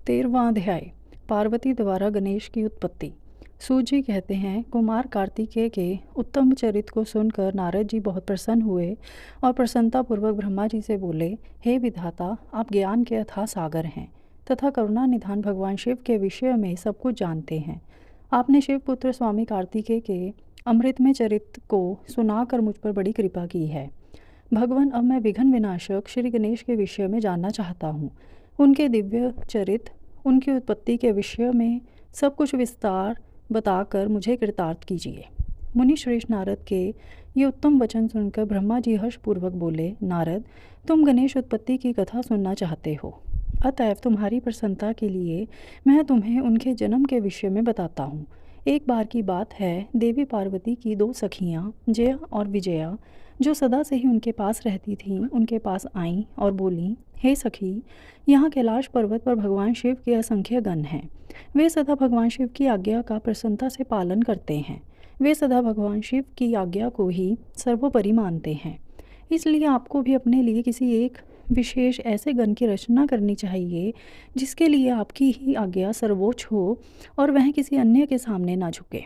13वां अध्याय। पार्वती द्वारा गणेश की उत्पत्ति। सूत जी कहते हैं, कुमार कार्तिकेय के उत्तम चरित्र को सुनकर नारद जी बहुत प्रसन्न हुए और प्रसन्नतापूर्वक ब्रह्मा जी से बोले, हे विधाता, आप ज्ञान के अथाह सागर हैं तथा करुणा निधान भगवान शिव के विषय में सब कुछ जानते हैं। आपने शिवपुत्र स्वामी कार्तिकेय के अमृतमय चरित्र को सुनाकर मुझ पर बड़ी कृपा की है। भगवान, अब मैं विघ्न विनाशक श्री गणेश के विषय में जानना चाहता हूँ। उनके दिव्य चरित्र, उनकी उत्पत्ति के विषय में सब कुछ विस्तार बताकर मुझे कृतार्थ कीजिए। मुनि श्रेष्ठ नारद के ये उत्तम वचन सुनकर ब्रह्मा जी हर्षपूर्वक बोले, नारद, तुम गणेश उत्पत्ति की कथा सुनना चाहते हो, अतएव तुम्हारी प्रसन्नता के लिए मैं तुम्हें उनके जन्म के विषय में बताता हूँ। एक बार की बात है, देवी पार्वती की 2 सखियाँ जया और विजया, जो सदा से ही उनके पास रहती थीं, उनके पास आईं और बोलीं, हे सखी, यहाँ कैलाश पर्वत पर भगवान शिव के असंख्य गण हैं। वे सदा भगवान शिव की आज्ञा का प्रसन्नता से पालन करते हैं। वे सदा भगवान शिव की आज्ञा को ही सर्वोपरि मानते हैं। इसलिए आपको भी अपने लिए किसी एक विशेष ऐसे गण की रचना करनी चाहिए जिसके लिए आपकी ही आज्ञा सर्वोच्च हो और वह किसी अन्य के सामने ना झुके।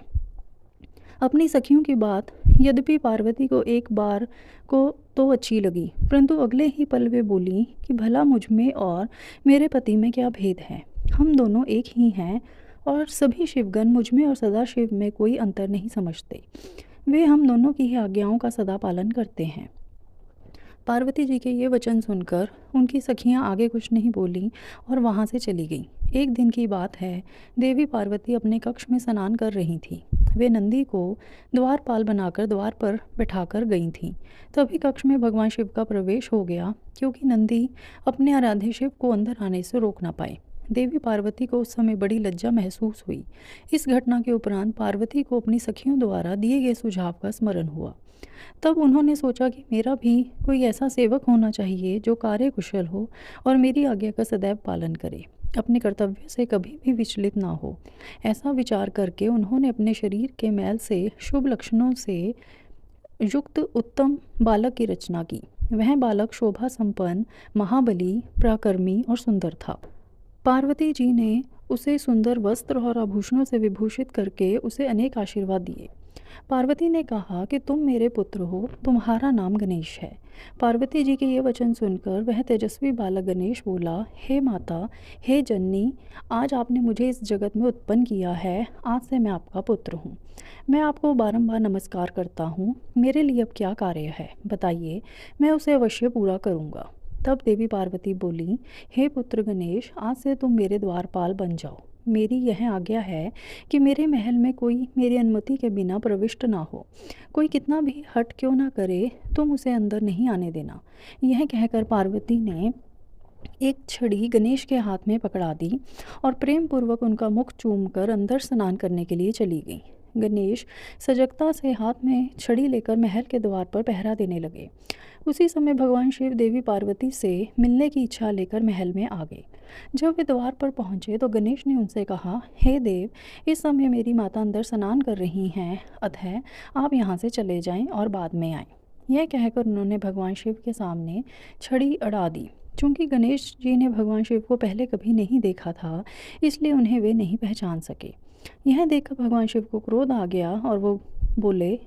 अपनी सखियों की बात यद्यपि पार्वती को एक बार को तो अच्छी लगी, परंतु अगले ही पल वे बोली कि भला मुझ में और मेरे पति में क्या भेद है। हम दोनों एक ही हैं और सभी शिवगण मुझ में और सदाशिव में कोई अंतर नहीं समझते। वे हम दोनों की ही आज्ञाओं का सदा पालन करते हैं। पार्वती जी के ये वचन सुनकर उनकी सखियां आगे कुछ नहीं बोलीं और वहाँ से चली गईं। एक दिन की बात है, देवी पार्वती अपने कक्ष में स्नान कर रही थीं। वे नंदी को द्वारपाल बनाकर द्वार पर बिठाकर गई थीं। तभी कक्ष में भगवान शिव का प्रवेश हो गया, क्योंकि नंदी अपने आराध्य शिव को अंदर आने से रोक ना पाए। देवी पार्वती को उस समय बड़ी लज्जा महसूस हुई। इस घटना के उपरांत पार्वती को अपनी सखियों द्वारा दिए गए सुझाव का स्मरण हुआ। तब उन्होंने सोचा कि मेरा भी कोई ऐसा सेवक होना चाहिए जो कार्यकुशल हो और मेरी आज्ञा का सदैव पालन करे, अपने कर्तव्य से कभी भी विचलित ना हो। ऐसा विचार करके उन्होंने अपने शरीर के मैल से शुभ लक्षणों से युक्त उत्तम बालक की रचना की। वह बालक शोभा संपन्न, महाबली, पराक्रमी और सुंदर था। पार्वती जी ने उसे सुंदर वस्त्र और आभूषणों से विभूषित करके उसे अनेक आशीर्वाद दिए। पार्वती ने कहा कि तुम मेरे पुत्र हो, तुम्हारा नाम गणेश है। पार्वती जी के ये वचन सुनकर वह तेजस्वी बालक गणेश बोला, हे माता, हे जननी, आज आपने मुझे इस जगत में उत्पन्न किया है। आज से मैं आपका पुत्र हूँ। मैं आपको बारंबार नमस्कार करता हूँ। मेरे लिए अब क्या कार्य है, बताइए, मैं उसे अवश्य पूरा करूँगा। तब देवी पार्वती बोली, हे पुत्र गणेश, आज से तुम मेरे द्वारपाल बन जाओ। मेरी यह आज्ञा है कि मेरे महल में कोई मेरी अनुमति के बिना प्रविष्ट ना हो। कोई कितना भी हट क्यों ना करे, तुम उसे अंदर नहीं आने देना। यह कहकर पार्वती ने एक छड़ी गणेश के हाथ में पकड़ा दी और प्रेम पूर्वक उनका मुख चूमकर अंदर स्नान करने के लिए चली गई। गणेश सजगता से हाथ में छड़ी लेकर महल के द्वार पर पहरा देने लगे। उसी समय भगवान शिव देवी पार्वती से मिलने की इच्छा लेकर महल में आ गए। जब वे द्वार पर पहुंचे तो गणेश ने उनसे कहा, हे देव, इस समय मेरी माता अंदर स्नान कर रही हैं, अतः आप यहाँ से चले जाएं और बाद में आएं। यह कहकर उन्होंने भगवान शिव के सामने छड़ी अड़ा दी। चूँकि गणेश जी ने भगवान शिव को पहले कभी नहीं देखा था, इसलिए उन्हें वे नहीं पहचान सके। यह देखकर भगवान शिव को क्रोध आ गया और वो बोले,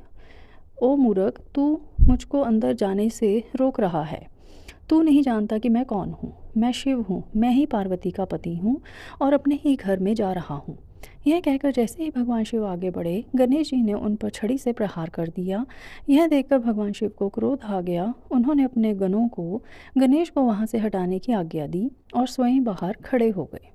ओ मूर्ख, तू मुझको अंदर जाने से रोक रहा है। तू नहीं जानता कि मैं कौन हूँ। मैं शिव हूँ, मैं ही पार्वती का पति हूँ और अपने ही घर में जा रहा हूँ। यह कहकर जैसे ही भगवान शिव आगे बढ़े, गणेश जी ने उन पर छड़ी से प्रहार कर दिया। यह देखकर भगवान शिव को क्रोध आ गया। उन्होंने अपने गणों को गणेश को वहाँ से हटाने की आज्ञा दी और स्वयं बाहर खड़े हो गए।